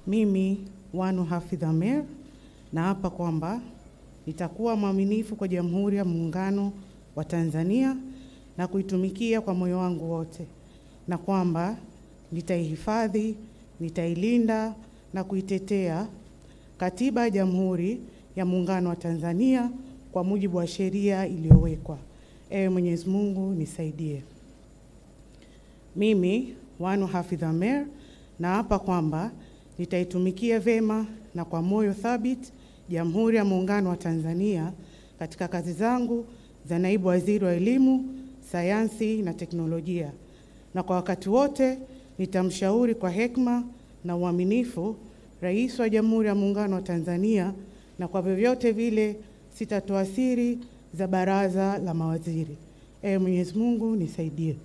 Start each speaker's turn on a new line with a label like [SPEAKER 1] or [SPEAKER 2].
[SPEAKER 1] Mimi Wanu Hafidh Ameir naapa kwamba nitakuwa mwaminifu kwa Jamhuri ya Muungano wa Tanzania na kuitumikia kwa moyo wangu wote, na kwamba nitaihifadhi, nitailinda na kuitetea Katiba ya Jamhuri ya Muungano wa Tanzania kwa mujibu wa sheria iliyowekwa. Ewe Mwenyezi Mungu nisaidie. Mimi Wanu Hafidh Ameir naapa kwamba nitaitumikia vema na kwa moyo thabiti Jamhuri ya Muungano wa Tanzania katika kazi zangu za Naibu Waziri wa Elimu, Sayansi na Teknolojia, na kwa wakati wote nitamshauri kwa hekima na uaminifu Rais wa Jamhuri ya Muungano wa Tanzania, na kwa vyovyote vile sitatoa siri za Baraza la Mawaziri. Ewe Mwenyezi Mungu nisaidie.